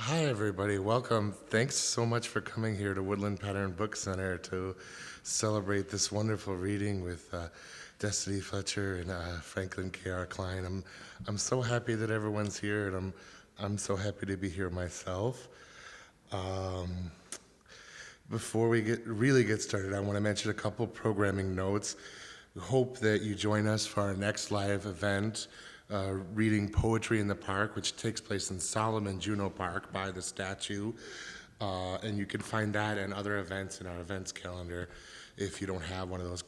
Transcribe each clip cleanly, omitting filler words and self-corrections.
Hi, everybody. Welcome. Thanks so much for coming here to Woodland Pattern Book Center to celebrate this wonderful reading with Destinny Fletcher and Franklin K.R. Cline. I'm so happy that everyone's here, and I'm so happy to be here myself. Um, Before we really get started, I want to mention a couple programming notes. We hope that you join us for our next live event, reading Poetry in the Park, which takes place in Solomon Juneau Park by the statue. And you can find that and other events in our events calendar. If you don't have one of those,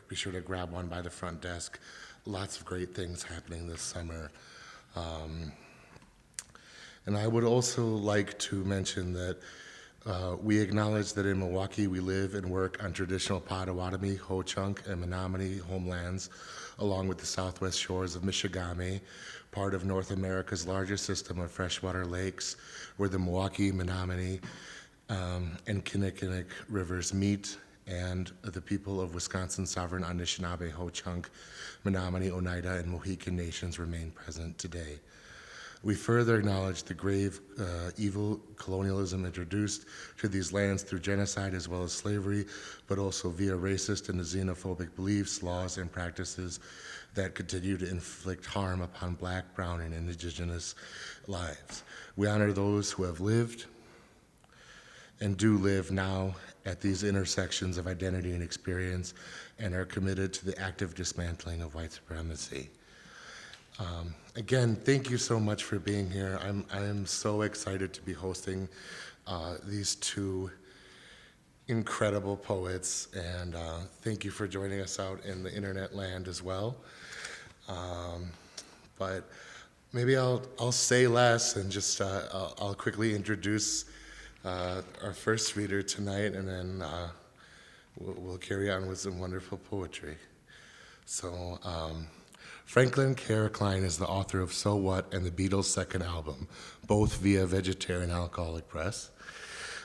be sure to grab one by the front desk. Lots of great things happening this summer. And I would also like to mention that we acknowledge that in Milwaukee we live and work on traditional Potawatomi, Ho-Chunk, and Menominee homelands, along with the southwest shores of Michigamme, part of North America's largest system of freshwater lakes, where the Milwaukee, Menominee, and Kinnickinnick rivers meet, and the people of Wisconsin sovereign Anishinaabe, Ho-Chunk, Menominee, Oneida, and Mohican nations remain present today. We further acknowledge the grave evil colonialism introduced to these lands through genocide as well as slavery, but also via racist and xenophobic beliefs, laws, and practices that continue to inflict harm upon Black, Brown, and Indigenous lives. We honor those who have lived and do live now at these intersections of identity and experience and are committed to the active dismantling of white supremacy. Again, thank you so much for being here. I am so excited to be hosting these two incredible poets, and thank you for joining us out in the internet land as well. But maybe I'll say less and just I'll quickly introduce our first reader tonight, and then we'll carry on with some wonderful poetry. So. Franklin K.R. Cline is the author of So What and the Beatles Second Album, both via Vegetarian Alcoholic Press.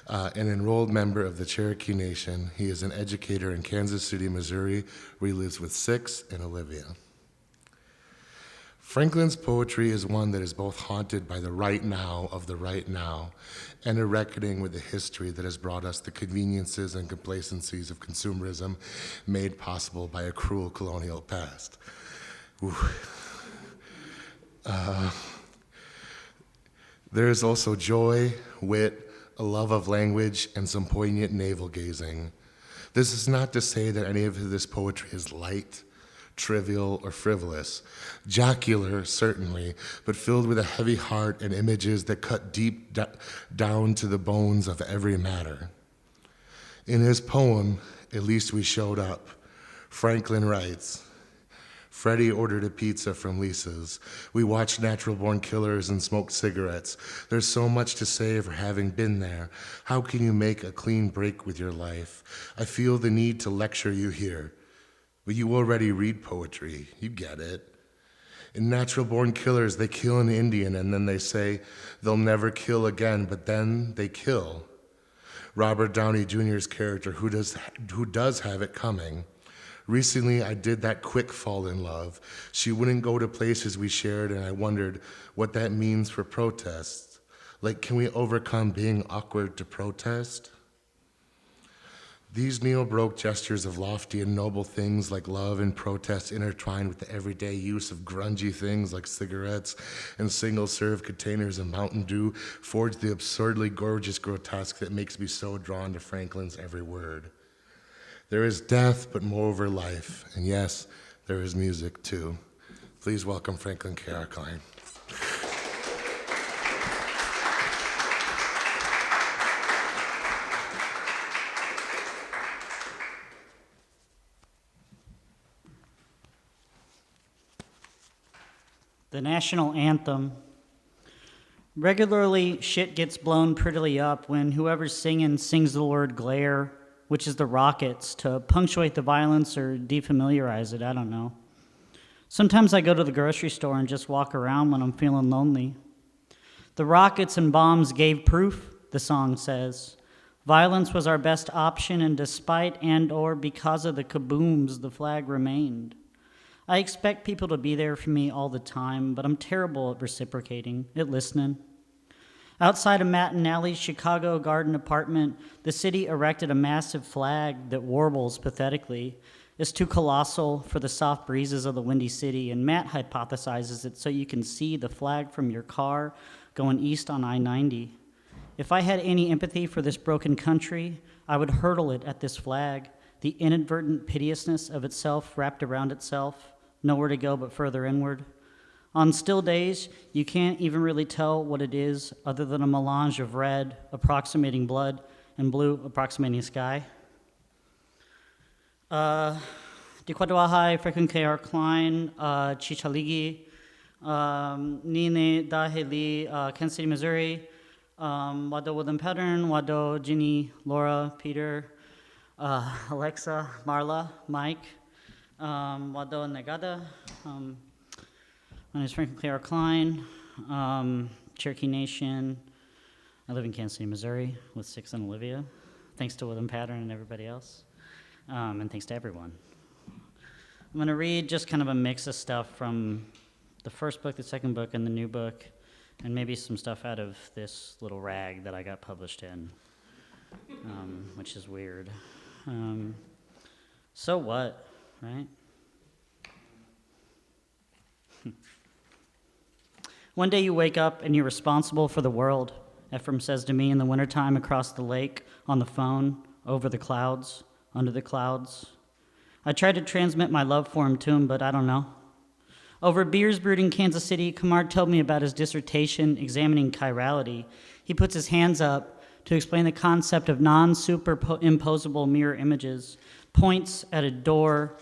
An enrolled member of the Cherokee Nation, he is an educator in Kansas City, Missouri, where he lives with Six and Olivia. Franklin's poetry is one that is both haunted by the right now of the right now and a reckoning with the history that has brought us the conveniences and complacencies of consumerism made possible by a cruel colonial past. There is also joy, wit, a love of language, and some poignant navel gazing. This is not to say that any of this poetry is light, trivial, or frivolous. Jocular, certainly, but filled with a heavy heart and images that cut deep down to the bones of every matter. In his poem, At Least We Showed Up, Franklin writes, Freddie ordered a pizza from Lisa's. We watched natural-born killers and smoked cigarettes. There's so much to say for having been there. How can you make a clean break with your life? I feel the need to lecture you here. But you already read poetry. You get it. In natural-born killers, they kill an Indian and then they say they'll never kill again, but then they kill. Robert Downey Jr.'s character, who does have it coming. Recently, I did that quick fall in love. She wouldn't go to places we shared, and I wondered what that means for protests. Like, can we overcome being awkward to protest? These neo-Baroque gestures of lofty and noble things like love and protest intertwined with the everyday use of grungy things like cigarettes and single-serve containers of Mountain Dew forge the absurdly gorgeous grotesque that makes me so drawn to Franklin's every word. There is death, but moreover life. And yes, there is music too. Please welcome Franklin K.R. Cline. The national anthem. Regularly, shit gets blown prettily up when whoever's singing sings the word glare, which is the rockets, to punctuate the violence or defamiliarize it, I don't know. Sometimes I go to the grocery store and just walk around when I'm feeling lonely. The rockets and bombs gave proof, the song says. Violence was our best option, and despite and or because of the kabooms, the flag remained. I expect people to be there for me all the time, but I'm terrible at reciprocating, at listening. Outside a Matt and Allie's Chicago garden apartment, the city erected a massive flag that warbles pathetically. It's too colossal for the soft breezes of the windy city, and Matt hypothesizes it so you can see the flag from your car going east on I-90. If I had any empathy for this broken country, I would hurtle it at this flag, the inadvertent piteousness of itself wrapped around itself, nowhere to go but further inward. On still days, you can't even really tell what it is other than a melange of red approximating blood and blue approximating sky. Di Kwaduahai, Franklin K.R. Cline, Chichaligi, Nine Daheli, Kansas City, Missouri, Wado Woodland Pattern, Wado, Ginny, Laura, Peter, Alexa, Marla, Mike, Wado Negada. My name is Franklin K.R. Cline, Cherokee Nation. I live in Kansas City, Missouri with Six and Olivia. Thanks to Woodland Pattern and everybody else. And thanks to everyone. I'm going to read just kind of a mix of stuff from the first book, the second book, and the new book, and maybe some stuff out of this little rag that I got published in, which is weird. So what, right? One day you wake up and you're responsible for the world, Ephraim says to me in the wintertime across the lake, on the phone, over the clouds, under the clouds. I tried to transmit my love for him to him, but I don't know. Over beers brewed in Kansas City, Kamar told me about his dissertation examining chirality. He puts his hands up to explain the concept of non-superimposable mirror images, points at a door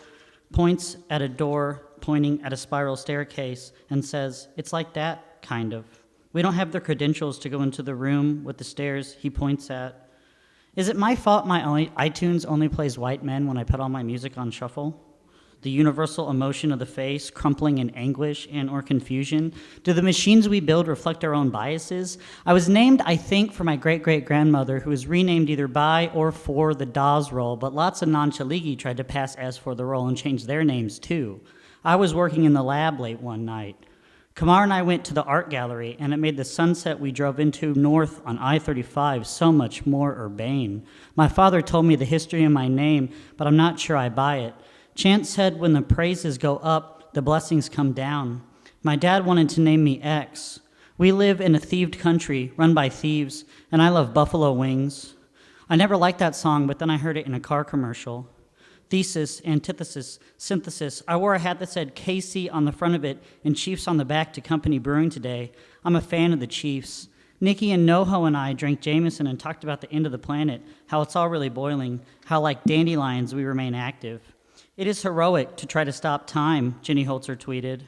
pointing at a spiral staircase, and says, it's like that, kind of. We don't have the credentials to go into the room with the stairs he points at. Is it my fault my iTunes only plays white men when I put all my music on shuffle? The universal emotion of the face, crumpling in anguish and or confusion? Do the machines we build reflect our own biases? I was named, I think, for my great-great-grandmother, who was renamed either by or for the Dawes role, but lots of non-Chaligi tried to pass as for the role and change their names, too. I was working in the lab late one night. Kamar and I went to the art gallery, and it made the sunset we drove into north on I-35 so much more urbane. My father told me the history of my name, but I'm not sure I buy it. Chance said when the praises go up, the blessings come down. My dad wanted to name me X. We live in a thieved country, run by thieves, and I love buffalo wings. I never liked that song, but then I heard it in a car commercial. Thesis, antithesis, synthesis. I wore a hat that said KC on the front of it and Chiefs on the back to Company Brewing today. I'm a fan of the Chiefs. Nikki and Noho and I drank Jameson and talked about the end of the planet, how it's all really boiling, how like dandelions we remain active. It is heroic to try to stop time, Jenny Holzer tweeted.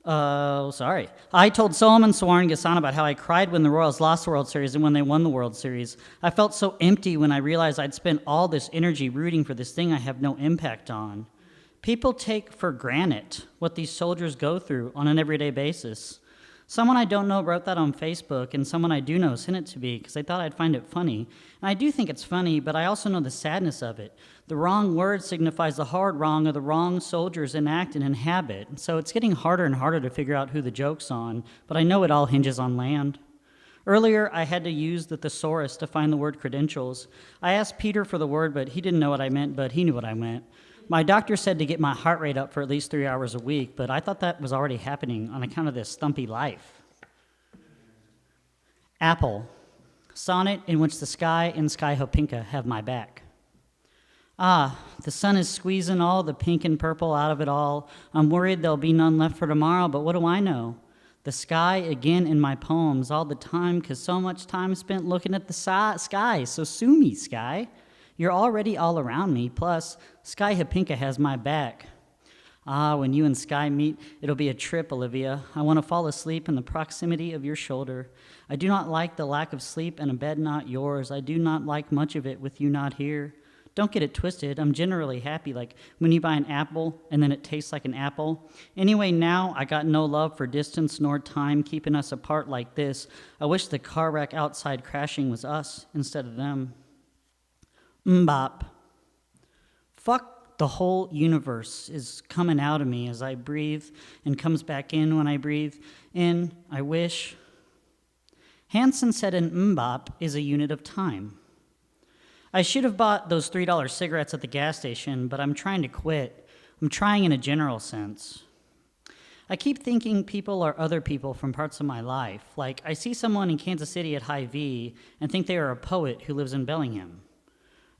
I told Solomon, Sawar, and Gassan about how I cried when the Royals lost the World Series and when they won the World Series. I felt so empty when I realized I'd spent all this energy rooting for this thing I have no impact on. People take for granted what these soldiers go through on an everyday basis. Someone I don't know wrote that on Facebook, and someone I do know sent it to me because they thought I'd find it funny. And I do think it's funny, but I also know the sadness of it. The wrong word signifies the hard wrong of the wrong soldiers enact and inhabit. So it's getting harder and harder to figure out who the joke's on, but I know it all hinges on land. Earlier, I had to use the thesaurus to find the word credentials. I asked Peter for the word, but he didn't know what I meant, but he knew what I meant. My doctor said to get my heart rate up for at least 3 hours a week, but I thought that was already happening on account of this stumpy life. Apple, sonnet in which the sky and Skyhopinka have my back. Ah, the sun is squeezing all the pink and purple out of it all. I'm worried there'll be none left for tomorrow, but what do I know? The sky again in my poems all the time, 'cause so much time spent looking at the sky, so sue me, sky. You're already all around me, plus Skyhopinka has my back. Ah, when you and Sky meet, it'll be a trip, Olivia. I want to fall asleep in the proximity of your shoulder. I do not like the lack of sleep and a bed not yours. I do not like much of it with you not here. Don't get it twisted. I'm generally happy, like when you buy an apple and then it tastes like an apple. Anyway, now I got no love for distance nor time keeping us apart like this. I wish the car wreck outside crashing was us instead of them. Mbop. Fuck the whole universe is coming out of me as I breathe and comes back in when I breathe in. I wish. Hansen said an mbop is a unit of time. I should have bought those $3 cigarettes at the gas station, but I'm trying to quit. I'm trying in a general sense. I keep thinking people are other people from parts of my life. Like, I see someone in Kansas City at High V and think they are a poet who lives in Bellingham.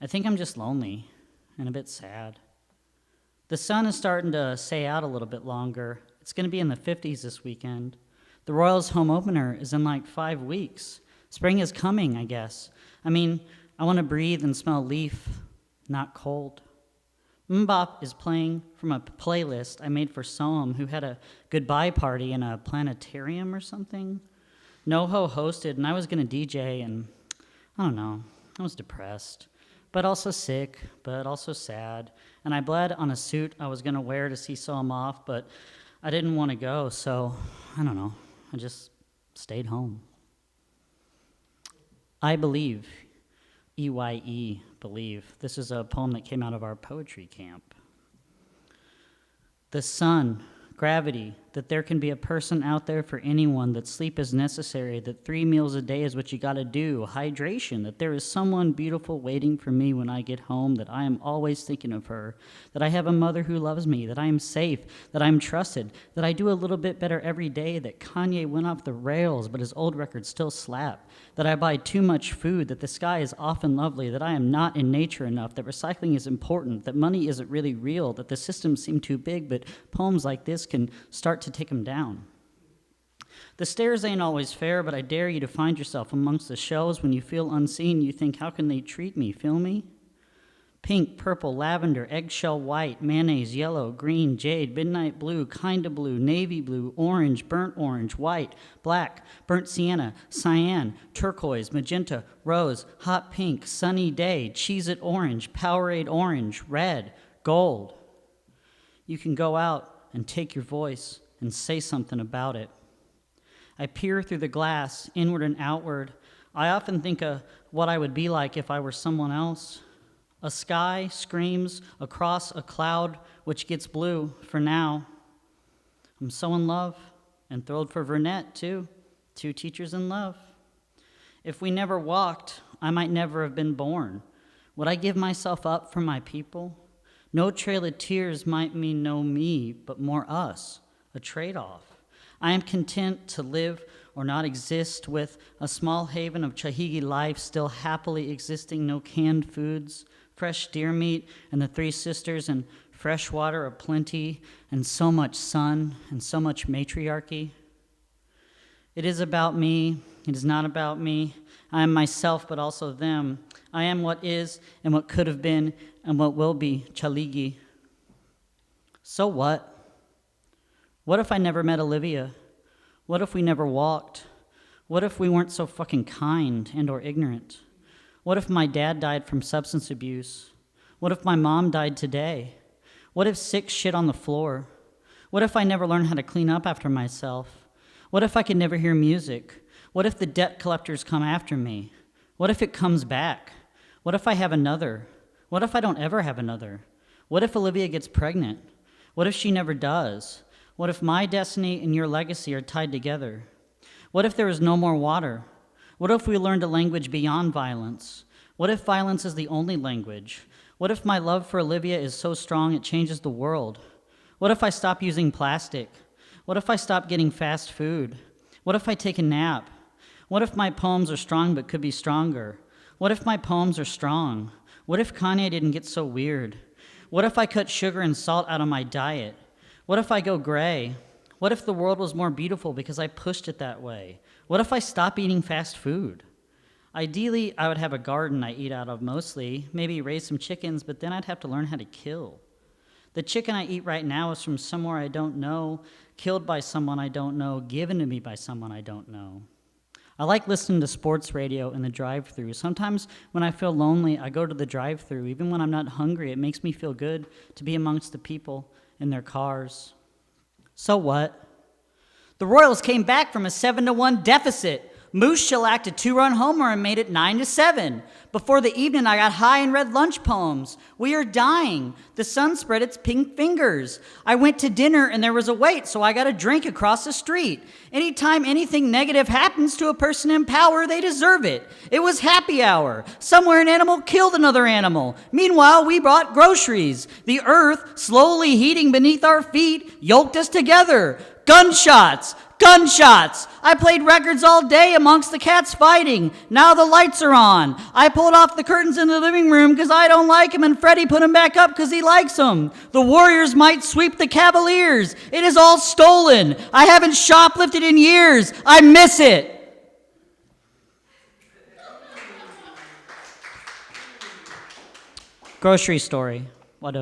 I think I'm just lonely and a bit sad. The sun is starting to stay out a little bit longer. It's going to be in the 50s this weekend. The Royals home opener is in like 5 weeks. Spring is coming, I guess. I mean, I want to breathe and smell leaf, not cold. Mbop is playing from a playlist I made for Soam, who had a goodbye party in a planetarium or something. NoHo hosted, and I was going to DJ, and I don't know, I was depressed, but also sick, but also sad, and I bled on a suit I was going to wear to see Soam off, but I didn't want to go, so I don't know, I just stayed home. I believe. EYE, believe. This is a poem that came out of our poetry camp. The sun, gravity, that there can be a person out there for anyone, that sleep is necessary, that 3 meals a day is what you gotta do, hydration, that there is someone beautiful waiting for me when I get home, that I am always thinking of her, that I have a mother who loves me, that I am safe, that I am trusted, that I do a little bit better every day, that Kanye went off the rails but his old records still slap, that I buy too much food, that the sky is often lovely, that I am not in nature enough, that recycling is important, that money isn't really real, that the systems seem too big, but poems like this can start to take them down. The stairs ain't always fair, but I dare you to find yourself amongst the shelves. When you feel unseen, you think, how can they treat me? Feel me? Pink, purple, lavender, eggshell white, mayonnaise, yellow, green, jade, midnight blue, kinda blue, navy blue, orange, white, black, burnt sienna, cyan, turquoise, magenta, rose, hot pink, sunny day, Cheez-It orange, Powerade orange, red, gold. You can go out and take your voice and say something about it. I peer through the glass, inward and outward. I often think of what I would be like if I were someone else. A sky screams across a cloud which gets blue for now. I'm so in love and thrilled for Vernette, too. 2 teachers in love. If we never walked, I might never have been born. Would I give myself up for my people? No trail of tears might mean no me, but more us, a trade-off. I am content to live or not exist with a small haven of Chahigi life still happily existing, no canned foods, fresh deer meat and the 3 sisters and fresh water aplenty and so much sun and so much matriarchy. It is about me. It is not about me. I am myself, but also them. I am what is and what could have been and what will be, Chaligi. So what? What if I never met Olivia? What if we never walked? What if we weren't so fucking kind and or ignorant? What if my dad died from substance abuse? What if my mom died today? What if sick shit on the floor? What if I never learned how to clean up after myself? What if I could never hear music? What if the debt collectors come after me? What if it comes back? What if I have another? What if I don't ever have another? What if Olivia gets pregnant? What if she never does? What if my destiny and your legacy are tied together? What if there is no more water? What if we learned a language beyond violence? What if violence is the only language? What if my love for Olivia is so strong it changes the world? What if I stop using plastic? What if I stop getting fast food? What if I take a nap? What if my poems are strong but could be stronger? What if my poems are strong? What if Kanye didn't get so weird? What if I cut sugar and salt out of my diet? What if I go gray? What if the world was more beautiful because I pushed it that way? What if I stop eating fast food? Ideally, I would have a garden I eat out of mostly, maybe raise some chickens, but then I'd have to learn how to kill. The chicken I eat right now is from somewhere I don't know, killed by someone I don't know, given to me by someone I don't know. I like listening to sports radio in the drive-thru. Sometimes when I feel lonely, I go to the drive-thru. Even when I'm not hungry, it makes me feel good to be amongst the people in their cars. So what? The Royals came back from a 7-1 deficit. Moose shellacked a 2-run homer and made it 9-7. Before the evening, I got high and read lunch poems. We are dying. The sun spread its pink fingers. I went to dinner and there was a wait, so I got a drink across the street. Anytime anything negative happens to a person in power, they deserve it. It was happy hour. Somewhere an animal killed another animal. Meanwhile, we brought groceries. The earth, slowly heating beneath our feet, yoked us together. Gunshots! Gunshots! I played records all day amongst the cats fighting. Now the lights are on. I pulled off the curtains in the living room because I don't like them, and Freddie put them back up because he likes them. The Warriors might sweep the Cavaliers. It is all stolen. I haven't shoplifted in years. I miss it. Grocery story. What?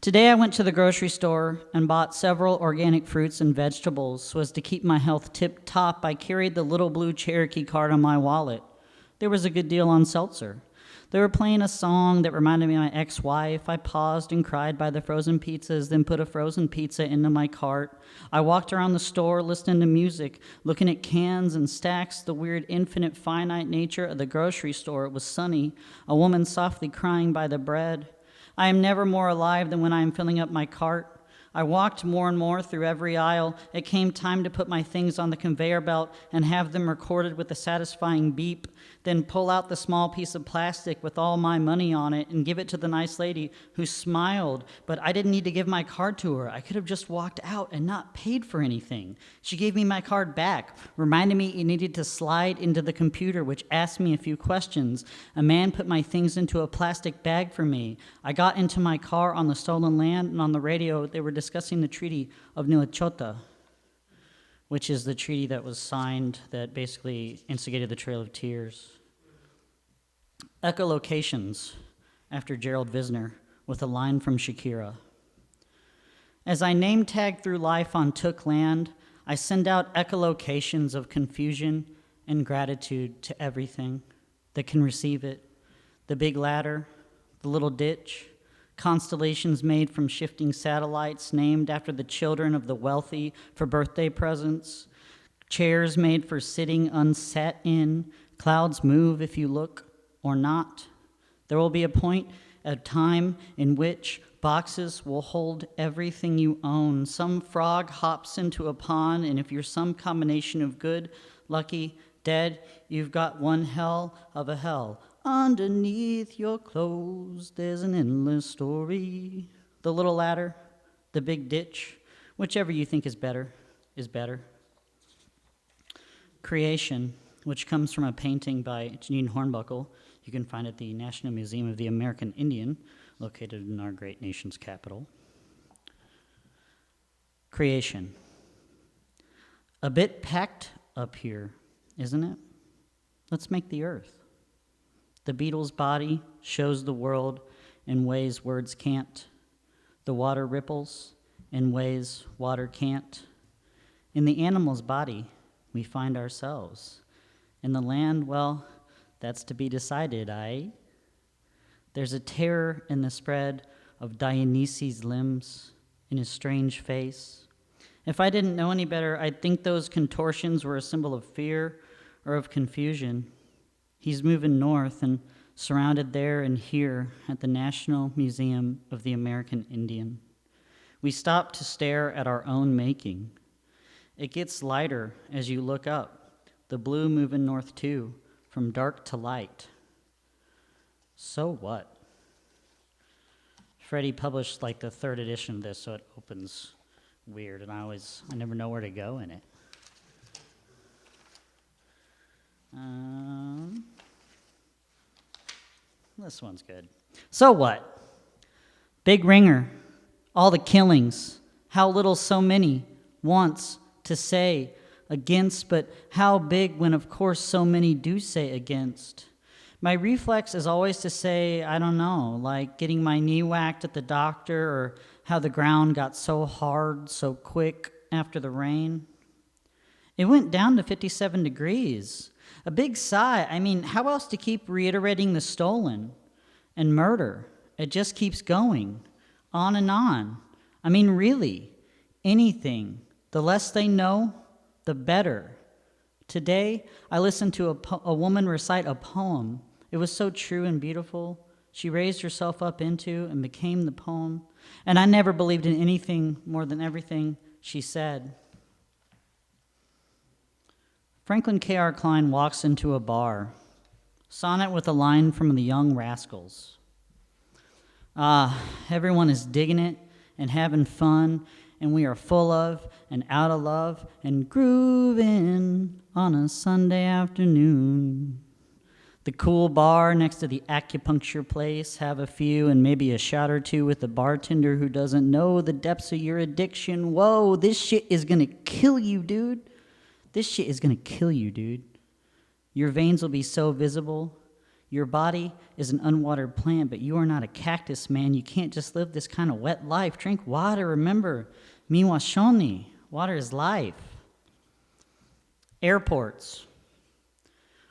Today I went to the grocery store and bought several organic fruits and vegetables. So as to keep my health tip-top, I carried the little blue Cherokee card on my wallet. There was a good deal on seltzer. They were playing a song that reminded me of my ex-wife. I paused and cried by the frozen pizzas, then put a frozen pizza into my cart. I walked around the store listening to music, looking at cans and stacks, the weird infinite finite nature of the grocery store. It was sunny, a woman softly crying by the bread. I am never more alive than when I am filling up my cart. I walked more and more through every aisle. It came time to put my things on the conveyor belt and have them recorded with a satisfying beep, then pull out the small piece of plastic with all my money on it and give it to the nice lady who smiled, but I didn't need to give my card to her. I could have just walked out and not paid for anything. She gave me my card back, reminding me it needed to slide into the computer, which asked me a few questions. A man put my things into a plastic bag for me. I got into my car on the stolen land, and on the radio they were discussing the Treaty of Nilachota, which is the treaty that was signed that basically instigated the Trail of Tears. Echolocations, after Gerald Visner, with a line from Shakira. As I name-tag through life on Took Land, I send out echolocations of confusion and gratitude to everything that can receive it. The big ladder, the little ditch, constellations made from shifting satellites named after the children of the wealthy for birthday presents, chairs made for sitting unsat in, clouds move if you look or not. There will be a point of time in which boxes will hold everything you own. Some frog hops into a pond, and if you're some combination of good, lucky, dead, you've got one hell of a hell. Underneath your clothes, there's an endless story. The little ladder, the big ditch, whichever you think is better, is better. Creation, which comes from a painting by Janine Hornbuckle. You can find it at the National Museum of the American Indian, located in our great nation's capital. Creation. A bit packed up here, isn't it? Let's make the earth. The beetle's body shows the world in ways words can't. The water ripples in ways water can't. In the animal's body, we find ourselves. In the land, well, that's to be decided, aye? There's a terror in the spread of Dionysus' limbs, in his strange face. If I didn't know any better, I'd think those contortions were a symbol of fear or of confusion. He's moving north and surrounded there and here at the National Museum of the American Indian. We stop to stare at our own making. It gets lighter as you look up, the blue moving north too, from dark to light. So what? Freddie published like the 3rd edition of this, so it opens weird, and I never know where to go in it. This one's good. So what? Big ringer, all the killings, how little so many wants to say against, but how big when of course so many do say against. My reflex is always to say, I don't know, like getting my knee whacked at the doctor, or how the ground got so hard so quick after the rain. It went down to 57 degrees. A big sigh. I mean, how else to keep reiterating the stolen and murder? It just keeps going, on and on. I mean, really, anything. The less they know, the better. Today, I listened to a woman recite a poem. It was so true and beautiful. She raised herself up into and became the poem. And I never believed in anything more than everything she said. Franklin K.R. Cline walks into a bar. Sonnet with a line from the Young Rascals. Everyone is digging it and having fun, and we are full of and out of love and grooving on a Sunday afternoon. The cool bar next to the acupuncture place, have a few and maybe a shot or two with the bartender who doesn't know the depths of your addiction. Whoa, this shit is gonna kill you, dude. This shit is gonna kill you, dude. Your veins will be so visible. Your body is an unwatered plant, but you are not a cactus, man. You can't just live this kind of wet life. Drink water, remember. Miwashoni. Water is life. Airports.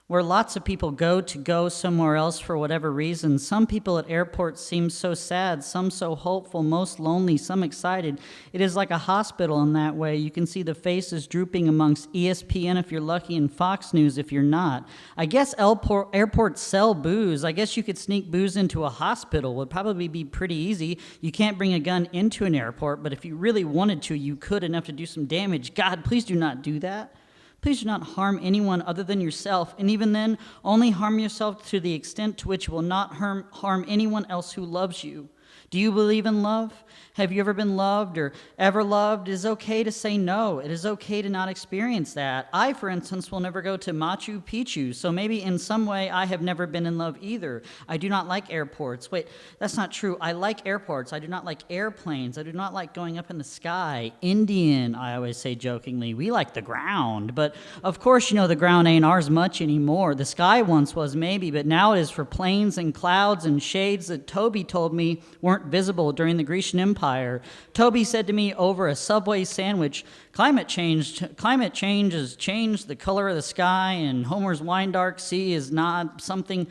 Where lots of people go somewhere else for whatever reason. Some people at airports seem so sad, some so hopeful, most lonely, some excited. It is like a hospital in that way. You can see the faces drooping amongst ESPN if you're lucky and Fox News if you're not. I guess airports sell booze. I guess you could sneak booze into a hospital. Would probably be pretty easy. You can't bring a gun into an airport, but if you really wanted to, you could, enough to do some damage. God, please do not do that. Please do not harm anyone other than yourself, and even then, only harm yourself to the extent to which you will not harm anyone else who loves you. Do you believe in love? Have you ever been loved or ever loved? It is okay to say no. It is okay to not experience that. I, for instance, will never go to Machu Picchu, so maybe in some way I have never been in love either. I do not like airports. Wait, that's not true. I like airports. I do not like airplanes. I do not like going up in the sky. Indian, I always say jokingly, we like the ground. But of course, you know, the ground ain't ours much anymore. The sky once was maybe, but now it is for planes and clouds and shades that Toby told me weren't visible during the Grecian Empire. Toby said to me over a Subway sandwich, climate change has changed the color of the sky, and Homer's wine dark sea is not something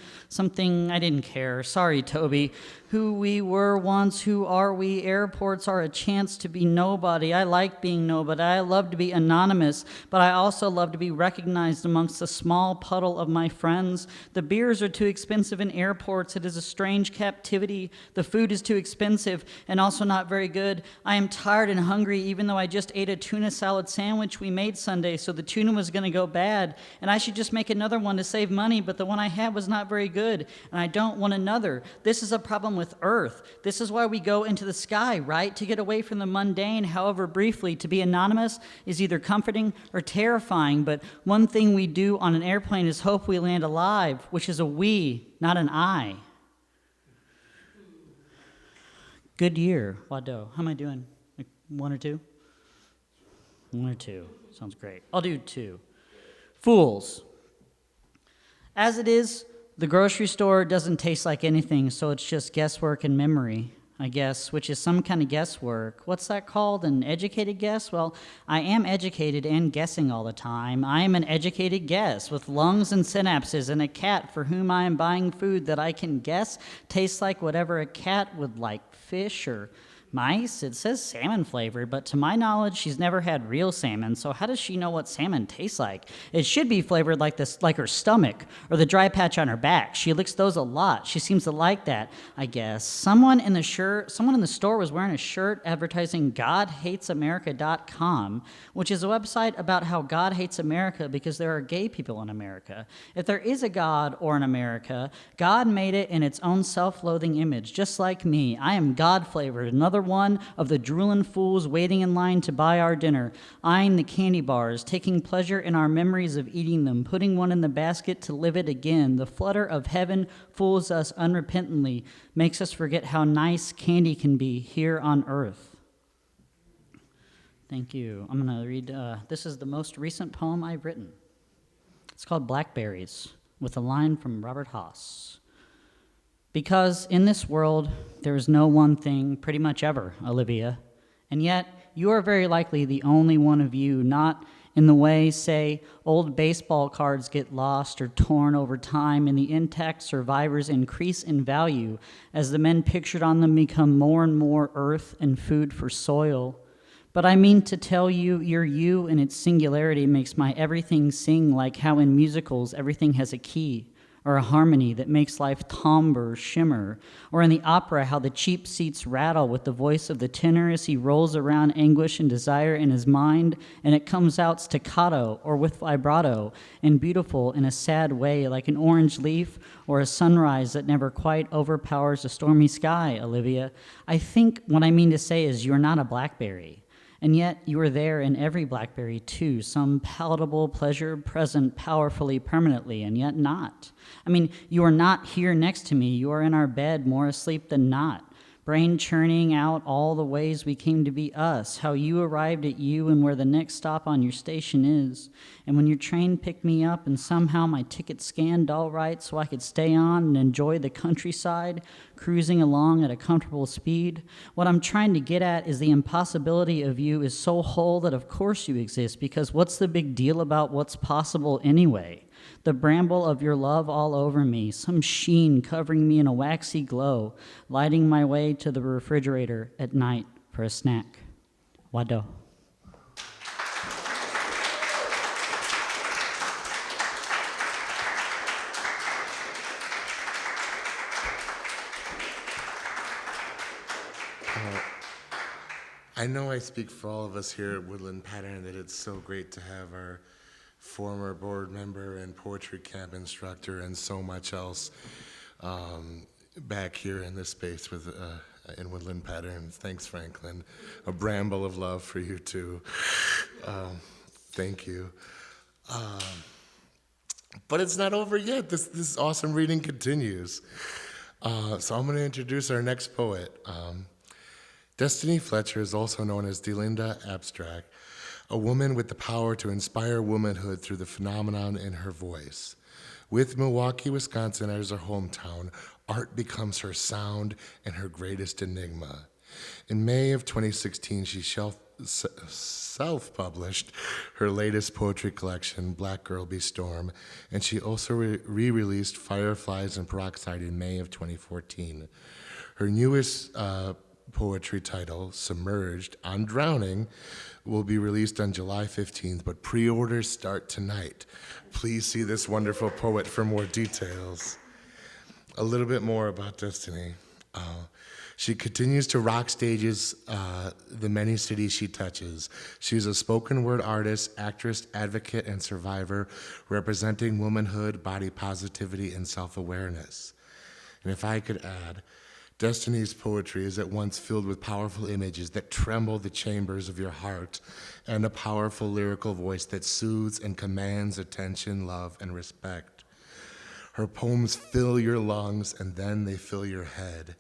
I didn't care. Sorry, Toby. Who we were once, who are we? Airports are a chance to be nobody. I like being nobody. I love to be anonymous, but I also love to be recognized amongst the small puddle of my friends. The beers are too expensive in airports. It is a strange captivity. The food is too expensive and also not very good. I am tired and hungry, even though I just ate a tuna salad sandwich we made Sunday, so the tuna was going to go bad, and I should just make another one to save money, but the one I had was not very good, and I don't want another. This is a problem with Earth. This is why we go into the sky, right? To get away from the mundane, however briefly. To be anonymous is either comforting or terrifying, but one thing we do on an airplane is hope we land alive, which is a we, not an I. Good year. Wado. How am I doing? Like 1 or 2? 1 or 2. Sounds great. I'll do 2. Fools. As it is, the grocery store doesn't taste like anything, so it's just guesswork and memory, I guess, which is some kind of guesswork. What's that called? An educated guess? Well, I am educated and guessing all the time. I am an educated guess with lungs and synapses and a cat for whom I am buying food that I can guess tastes like whatever a cat would like, fish or mice. It says salmon flavored, but to my knowledge, she's never had real salmon, so how does she know what salmon tastes like? It should be flavored like this, like her stomach or the dry patch on her back. She licks those a lot. She seems to like that, I guess. Someone in the store was wearing a shirt advertising GodHatesAmerica.com, which is a website about how God hates America because there are gay people in America. If there is a God or an America, God made it in its own self-loathing image, just like me. I am God-flavored, another one of the drooling fools waiting in line to buy our dinner, eyeing the candy bars, taking pleasure in our memories of eating them, putting one in the basket to live it again. The flutter of heaven fools us unrepentantly, makes us forget how nice candy can be here on earth. Thank you. I'm going to read, this is the most recent poem I've written. It's called Blackberries, with a line from Robert Haas. Because in this world, there is no one thing pretty much ever, Olivia, and yet you are very likely the only one of you, not in the way, say, old baseball cards get lost or torn over time and the intact survivors increase in value as the men pictured on them become more and more earth and food for soil, But I mean to tell you, your you and its singularity makes my everything sing, like how in musicals everything has a key or a harmony that makes life timbre shimmer, or in the opera how the cheap seats rattle with the voice of the tenor as he rolls around anguish and desire in his mind, and it comes out staccato or with vibrato and beautiful in a sad way, like an orange leaf or a sunrise that never quite overpowers a stormy sky, Olivia. I think what I mean to say is you're not a blackberry. And yet you are there in every blackberry too, some palatable pleasure present powerfully permanently, and yet not. I mean, you are not here next to me. You are in our bed, more asleep than not. Brain churning out all the ways we came to be us, how you arrived at you and where the next stop on your station is. And when your train picked me up and somehow my ticket scanned all right so I could stay on and enjoy the countryside, cruising along at a comfortable speed, what I'm trying to get at is the impossibility of you is so whole that of course you exist, because what's the big deal about what's possible anyway? The bramble of your love all over me, some sheen covering me in a waxy glow, lighting my way to the refrigerator at night for a snack. Wado. I know I speak for all of us here at Woodland Pattern that it's so great to have our former board member and poetry camp instructor and so much else back here in this space with in Woodland Patterns. Thanks, Franklin. A bramble of love for you too. Thank you. But it's not over yet. This awesome reading continues. So I'm going to introduce our next poet. Destinny Fletcher is also known as Deolinda Abstrac, a woman with the power to inspire womanhood through the phenomenon in her voice. With Milwaukee, Wisconsin as her hometown, art becomes her sound and her greatest enigma. In May of 2016, she self-published her latest poetry collection, Black Girl Be Storm, and she also re-released Fireflies Peroxide in May of 2014. Her newest poetry title, Submerged on Drowning, will be released on July 15th, but pre-orders start tonight. Please see this wonderful poet for more details. A little bit more about Destinny. She continues to rock stages the many cities she touches. She's a spoken word artist, actress, advocate, and survivor, representing womanhood, body positivity, and self-awareness. And if I could add, Destinny's poetry is at once filled with powerful images that tremble the chambers of your heart and a powerful lyrical voice that soothes and commands attention, love, and respect. Her poems fill your lungs and then they fill your head.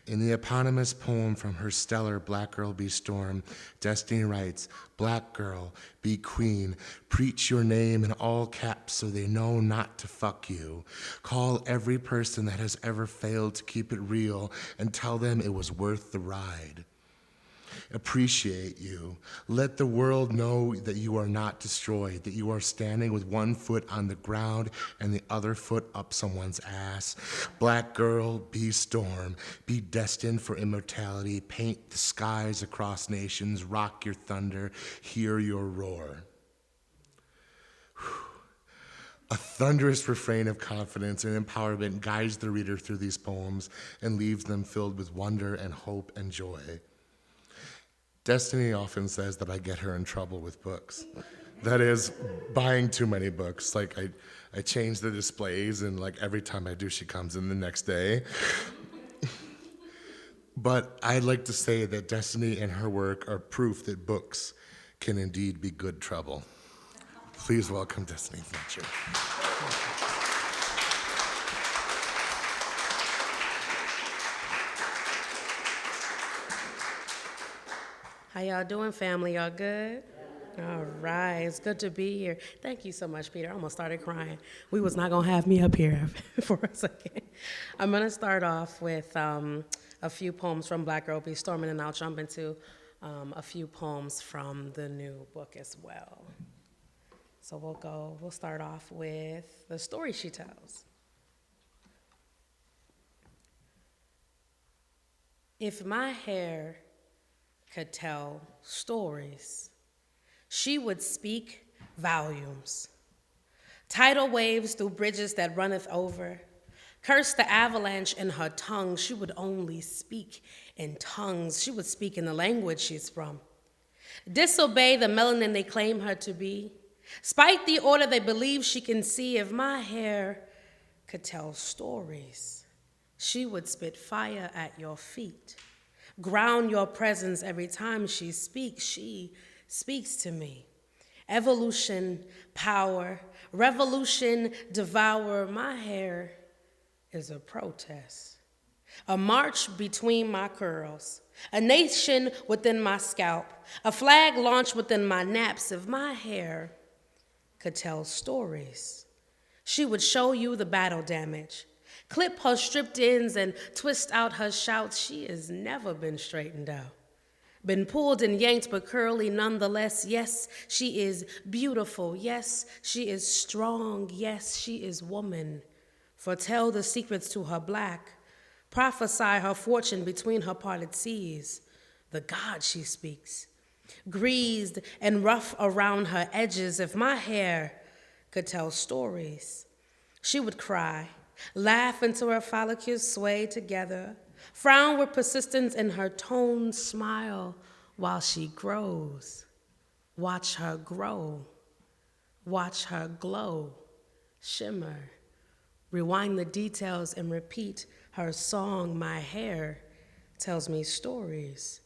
In the eponymous poem from her stellar Black Girl Be Storm, Destinny writes, "Black girl, be queen, preach your name in all caps so they know not to fuck you. Call every person that has ever failed to keep it real and tell them it was worth the ride. Appreciate you. Let the world know that you are not destroyed, that you are standing with one foot on the ground and the other foot up someone's ass. Black girl, be storm. Be destined for immortality. Paint the skies across nations. Rock your thunder. Hear your roar." A thunderous refrain of confidence and empowerment guides the reader through these poems and leaves them filled with wonder and hope and joy. Destinny often says that I get her in trouble with books. That is, buying too many books. Like, I change the displays, and like every time I do, she comes in the next day. But I'd like to say that Destinny and her work are proof that books can indeed be good trouble. Please welcome Destinny Fletcher. How y'all doing, family? Y'all good? All right, it's good to be here. Thank you so much, Peter. I almost started crying. We was not gonna have me up here for a second. I'm gonna start off with a few poems from Black Girl Be Storm, and then I'll jump into a few poems from the new book as well. So we'll start off with the story she tells. If my hair could tell stories. She would speak volumes. Tidal waves through bridges that runneth over. Curse the avalanche in her tongue. She would only speak in tongues. She would speak in the language she's from. Disobey the melanin they claim her to be. Spite the order they believe she can see. If my hair could tell stories, she would spit fire at your feet. Ground your presence every time she speaks. She speaks to me. Evolution, power, revolution, devour. My hair is a protest, a march between my curls, a nation within my scalp, a flag launched within my naps. If my hair could tell stories, she would show you the battle damage, clip her stripped ends and twist out her shouts. She has never been straightened out, been pulled and yanked but curly nonetheless. Yes, she is beautiful. Yes, she is strong. Yes, she is woman. Foretell the secrets to her black, prophesy her fortune between her parted seas. The God she speaks, greased and rough around her edges. If my hair could tell stories, she would cry, laugh until her follicles sway together, frown with persistence in her tone, smile while she grows. Watch her grow, watch her glow, shimmer. Rewind the details and repeat her song. My hair tells me stories,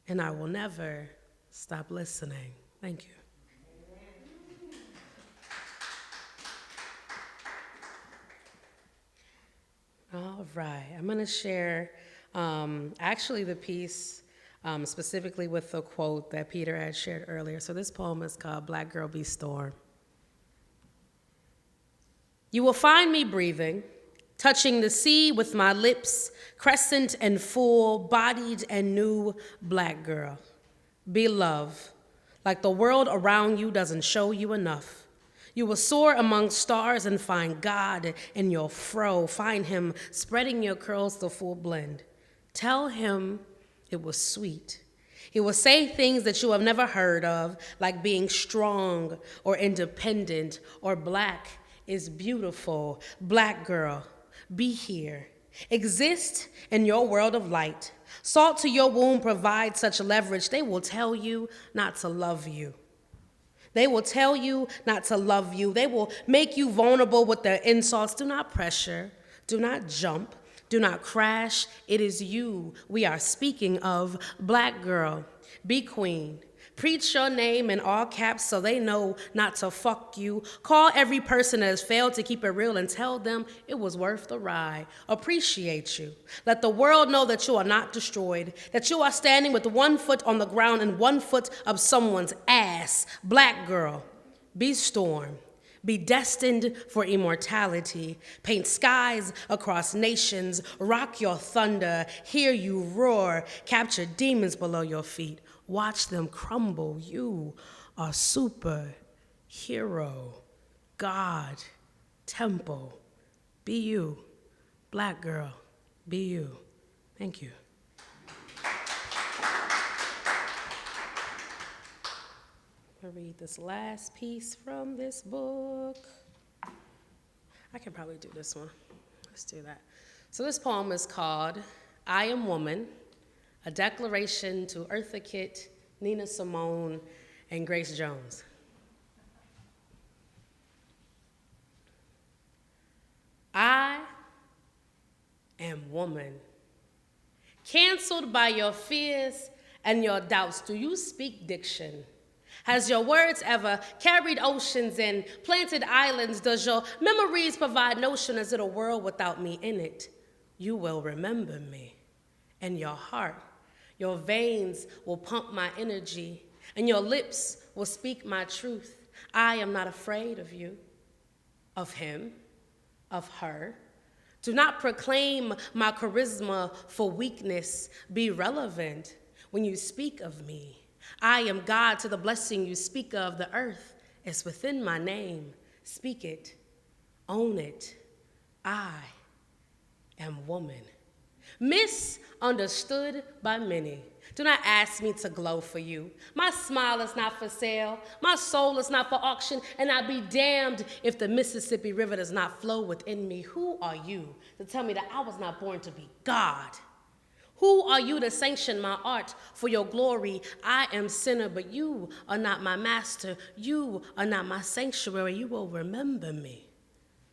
and I will never stop listening. Thank you. All right, I'm going to share actually the piece specifically with the quote that Peter had shared earlier. So this poem is called Black Girl Be Storm. You will find me breathing, touching the sea with my lips, crescent and full, bodied and new black girl. Be love, like the world around you doesn't show you enough. You will soar among stars and find God in your fro, find him spreading your curls to full blend. Tell him it was sweet. He will say things that you have never heard of, like being strong or independent or black is beautiful. Black girl, be here. Exist in your world of light. Salt to your womb provides such leverage. They will tell you not to love you. They will tell you not to love you. They will make you vulnerable with their insults. Do not pressure. Do not jump. Do not crash. It is you we are speaking of. Black girl, be queen. Preach your name in all caps so they know not to fuck you. Call every person that has failed to keep it real and tell them it was worth the ride. Appreciate you. Let the world know that you are not destroyed, that you are standing with 1 foot on the ground and 1 foot up someone's ass. Black girl, be storm. Be destined for immortality. Paint skies across nations. Rock your thunder. Hear you roar. Capture demons below your feet. Watch them crumble. You are superhero. God, temple. Be you. Black girl, be you. Thank you. I'll read this last piece from this book. I can probably do this one. Let's do that. So this poem is called I Am Woman, a declaration to Eartha Kitt, Nina Simone, and Grace Jones. I am woman. Canceled by your fears and your doubts, do you speak diction? Has your words ever carried oceans and planted islands? Does your memories provide notion? Is it a world without me in it? You will remember me. And your heart, your veins will pump my energy, and your lips will speak my truth. I am not afraid of you, of him, of her. Do not proclaim my charisma for weakness. Be relevant when you speak of me. I am God to the blessing you speak of. The earth is within my name. Speak it, own it. I am woman. Misunderstood by many. Do not ask me to glow for you. My smile is not for sale. My soul is not for auction, and I'd be damned if the Mississippi River does not flow within me. Who are you to tell me that I was not born to be God? Who are you to sanction my art for your glory? I am sinner, but you are not my master. You are not my sanctuary. You will remember me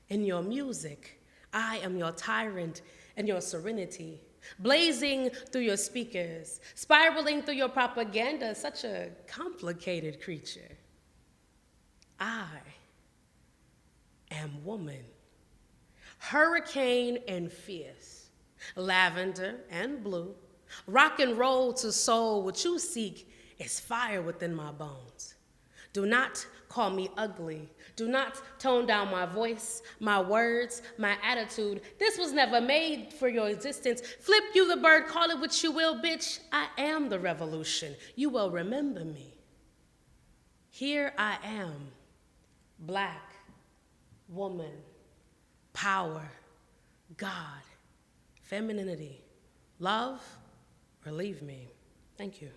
in your music. I am your tyrant and your serenity, blazing through your speakers, spiraling through your propaganda, such a complicated creature. I am woman, hurricane and fierce, lavender and blue, rock and roll to soul. What you seek is fire within my bones. Do not call me ugly. Do not tone down my voice, my words, my attitude. This was never made for your existence. Flip you the bird, call it what you will, bitch. I am the revolution. You will remember me. Here I am, black, woman, power, God, femininity, love, or leave me. Thank you.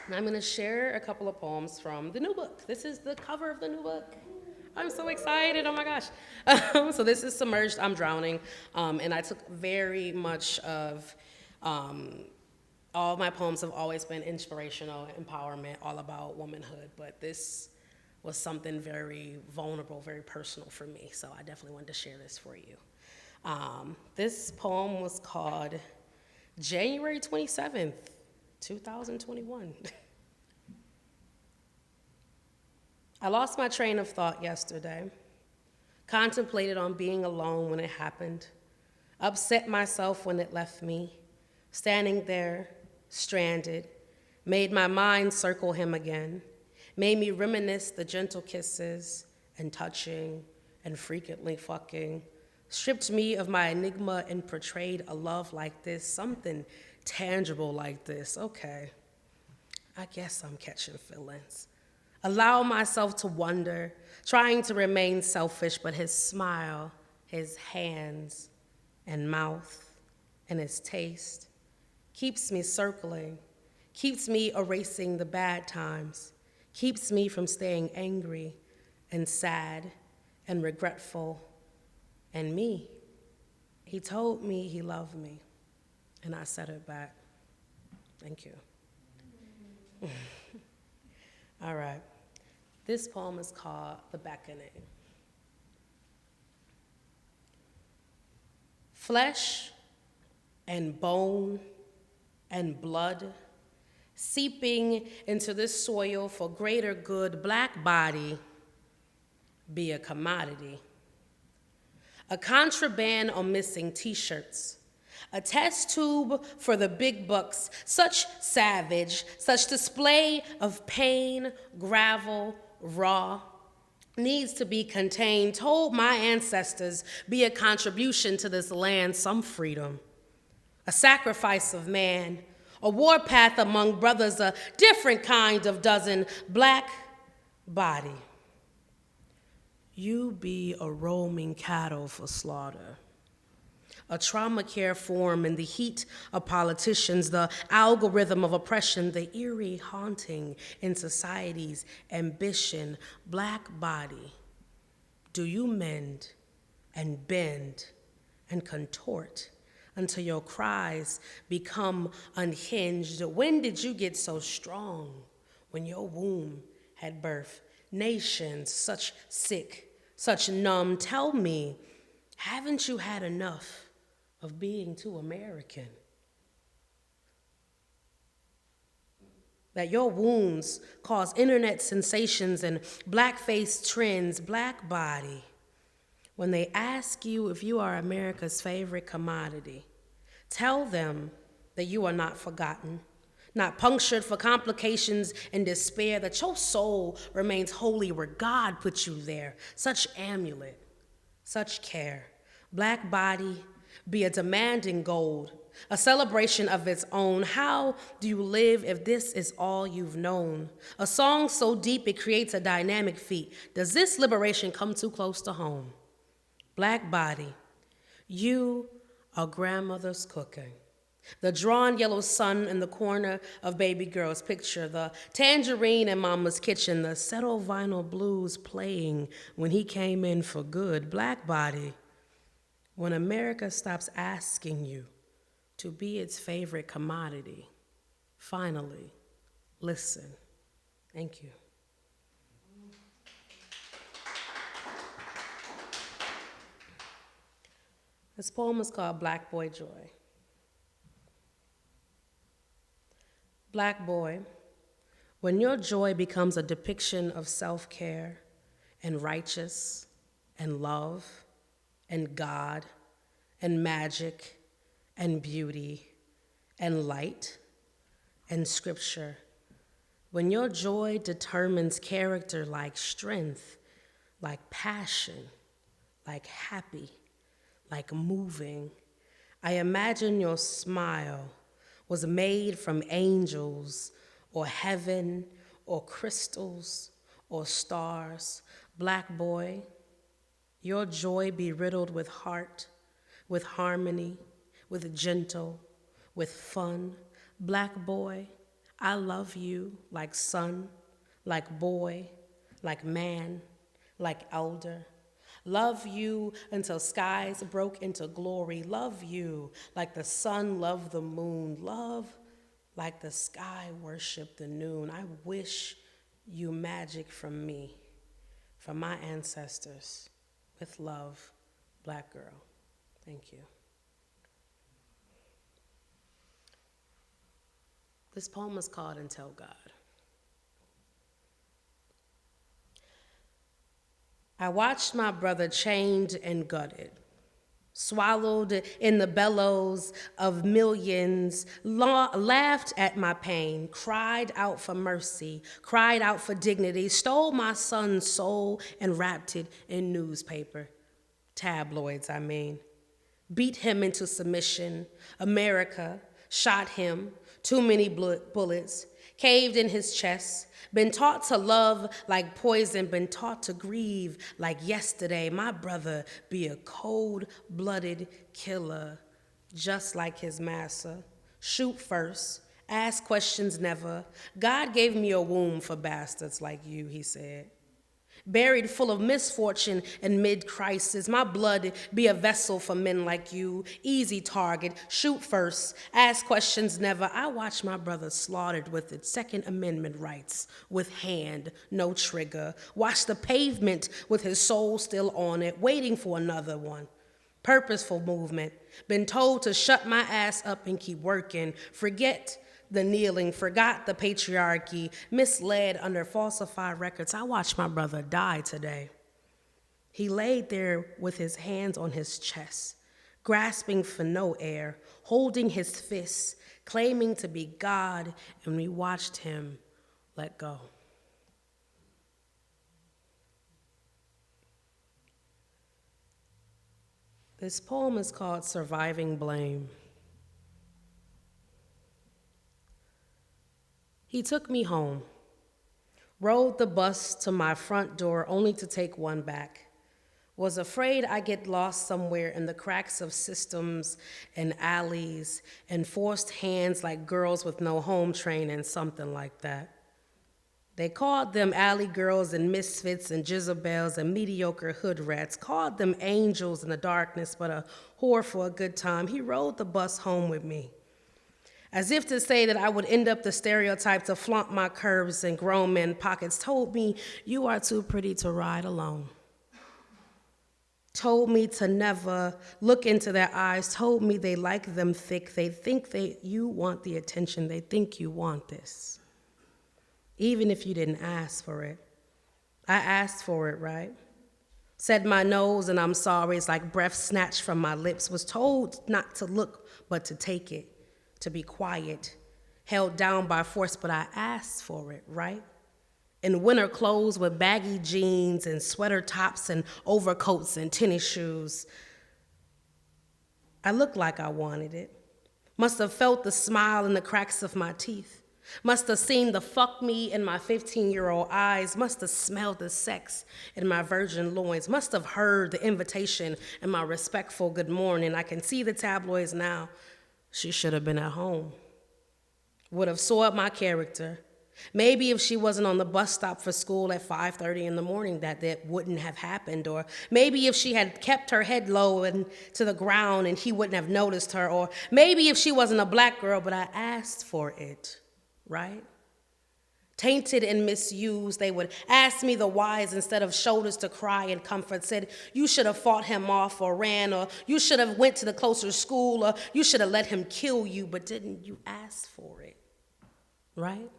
And I'm going to share a couple of poems from the new book. This is the cover of the new book. I'm so excited, oh my gosh. So this is Submerged, I'm Drowning, and I took very much of, all my poems have always been inspirational, empowerment, all about womanhood, but this was something very vulnerable, very personal for me, so I definitely wanted to share this for you. This poem was called January 27th, 2021. I lost my train of thought yesterday, contemplated on being alone when it happened, upset myself when it left me, standing there, stranded, made my mind circle him again, made me reminisce the gentle kisses and touching and frequently fucking, stripped me of my enigma and portrayed a love like this, something tangible like this. Okay, I guess I'm catching feelings. Allow myself to wonder, trying to remain selfish, but his smile, his hands and mouth, and his taste keeps me circling, keeps me erasing the bad times, keeps me from staying angry and sad and regretful. And me, he told me he loved me. And I said it back. Thank you. All right. This poem is called The Beckoning. Flesh and bone and blood seeping into this soil for greater good, black body be a commodity. A contraband on missing t-shirts, a test tube for the big bucks, such savage, such display of pain, gravel, raw, needs to be contained, told my ancestors, be a contribution to this land, some freedom, a sacrifice of man, a warpath among brothers, a different kind of dozen, black body. You be a roaming cattle for slaughter. A trauma care form in the heat of politicians, the algorithm of oppression, the eerie haunting in society's ambition, black body. Do you mend and bend and contort until your cries become unhinged? When did you get so strong? When your womb had birth, nations such sick, such numb. Tell me, haven't you had enough of being too American? That your wounds cause internet sensations and blackface trends, black body. When they ask you if you are America's favorite commodity, tell them that you are not forgotten, not punctured for complications and despair, that your soul remains holy where God put you there. Such amulet, such care. Black body, be a demanding gold, a celebration of its own. How do you live if this is all you've known? A song so deep it creates a dynamic feat. Does this liberation come too close to home? Black body, You are grandmother's cooking. The drawn yellow sun in the corner of baby girl's picture, the tangerine in mama's kitchen, the settled vinyl blues playing when he came in for good. Black body, when America stops asking you to be its favorite commodity, finally, listen. Thank you. This poem is called Black Boy Joy. Black boy, when your joy becomes a depiction of self-care and righteous and love and God and magic and beauty and light and scripture, when your joy determines character like strength, like passion, like happy, like moving, I imagine your smile was made from angels or heaven or crystals or stars. Black boy, your joy be riddled with heart, with harmony, with gentle, with fun. Black boy, I love you like son, like boy, like man, like elder. Love you until skies broke into glory. Love you like the sun loved the moon. Love like the sky worshiped the noon. I wish you magic from me, from my ancestors. With love, Black girl. Thank you. This poem is called And Tell God. I watched my brother chained and gutted, swallowed in the bellows of millions, laughed at my pain, cried out for mercy, cried out for dignity, stole my son's soul and wrapped it in newspaper, tabloids, I mean. Beat him into submission. America shot him, too many bullets, caved in his chest, been taught to love like poison, been taught to grieve like yesterday. My brother be a cold-blooded killer, just like his master. Shoot first, ask questions never. God gave me a womb for bastards like you, he said. Buried full of misfortune and mid-crisis, my blood be a vessel for men like you. Easy target, shoot first, ask questions never. I watch my brother slaughtered with its Second Amendment rights, with hand, no trigger. Watch the pavement with his soul still on it, waiting for another one. Purposeful movement, been told to shut my ass up and keep working. Forget the kneeling, forgot the patriarchy, misled under falsified records. I watched my brother die today. He laid there with his hands on his chest, grasping for no air, holding his fists, claiming to be God, and we watched him let go. This poem is called Surviving Blame. He took me home, rode the bus to my front door only to take one back. Was afraid I'd get lost somewhere in the cracks of systems and alleys and forced hands like girls with no home training, something like that. They called them alley girls and misfits and Jezebels and mediocre hood rats, called them angels in the darkness, but a whore for a good time. He rode the bus home with me, as if to say that I would end up the stereotype to flaunt my curves and grown men pockets. Told me, you are too pretty to ride alone. Told me to never look into their eyes. Told me they like them thick. They think you want the attention. They think you want this. Even if you didn't ask for it. I asked for it, right? Said my nose and I'm sorry. It's like breath snatched from my lips. Was told not to look, but to take it. To be quiet, held down by force, but I asked for it, right? In winter clothes with baggy jeans and sweater tops and overcoats and tennis shoes. I looked like I wanted it. Must have felt the smile in the cracks of my teeth. Must have seen the fuck me in my 15-year-old eyes. Must have smelled the sex in my virgin loins. Must have heard the invitation in my respectful good morning. I can see the tabloids now. She should have been at home. Would have soiled my character. Maybe if she wasn't on the bus stop for school at 5:30 in the morning, that wouldn't have happened. Or maybe if she had kept her head low and to the ground and he wouldn't have noticed her. Or maybe if she wasn't a black girl, but I asked for it, right? Tainted and misused, they would ask me the whys instead of shoulders to cry and comfort. Said, you should have fought him off or ran, or you should have went to the closer school, or you should have let him kill you, but didn't you ask for it, right?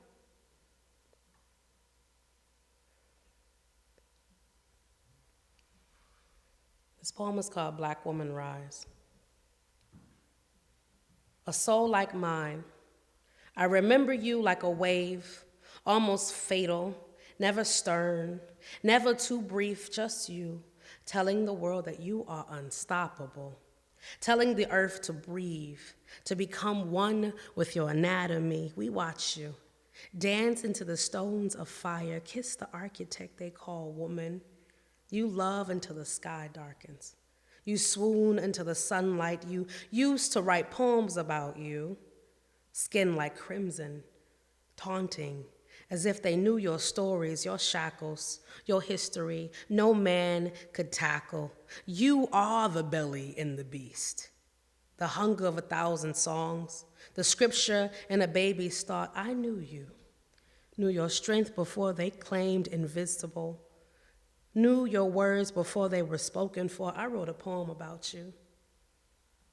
This poem is called Black Woman Rise. A soul like mine, I remember you like a wave, almost fatal, never stern, never too brief, just you, telling the world that you are unstoppable, telling the earth to breathe, to become one with your anatomy. We watch you dance into the stones of fire, kiss the architect they call woman. You love until the sky darkens. You swoon into the sunlight. You used to write poems about you, skin like crimson, taunting, as if they knew your stories, your shackles, your history. No man could tackle. You are the belly in the beast, the hunger of 1,000 songs, the scripture in a baby's thought. I knew you, knew your strength before they claimed invisible, knew your words before they were spoken for. I wrote a poem about you.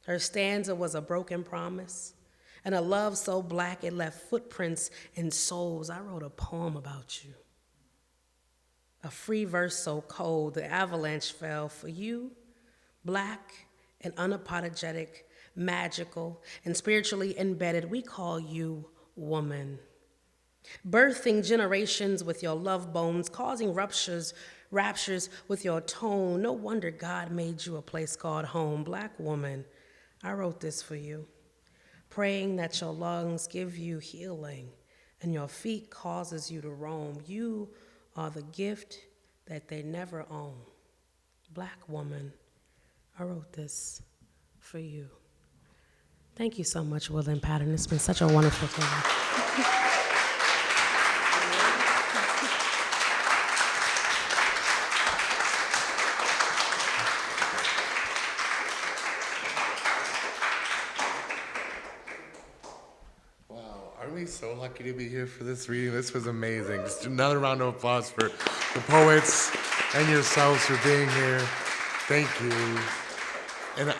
Her stanza was a broken promise, and a love so black it left footprints in souls. I wrote a poem about you. A free verse so cold, the avalanche fell for you, black and unapologetic, magical and spiritually embedded. We call you woman. Birthing generations with your love bones, causing raptures with your tone. No wonder God made you a place called home. Black woman, I wrote this for you, praying that your lungs give you healing and your feet causes you to roam. You are the gift that they never own. Black woman, I wrote this for you. Thank you so much, Will and Patton. It's been such a wonderful time. Aren't we so lucky to be here for this reading? This was amazing. Just another round of applause for the poets and yourselves for being here. Thank you. And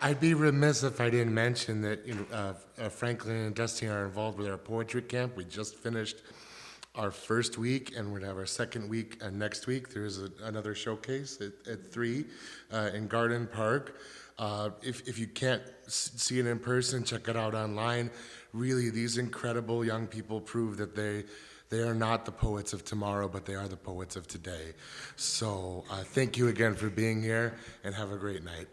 I'd be remiss if I didn't mention that Franklin and Destinny are involved with our poetry camp. We just finished our first week, and we're going to have our second week next week. There's another showcase at 3 in Garden Park. If you can't see it in person, check it out online. Really, these incredible young people prove that they are not the poets of tomorrow, but they are the poets of today. So thank you again for being here, and have a great night.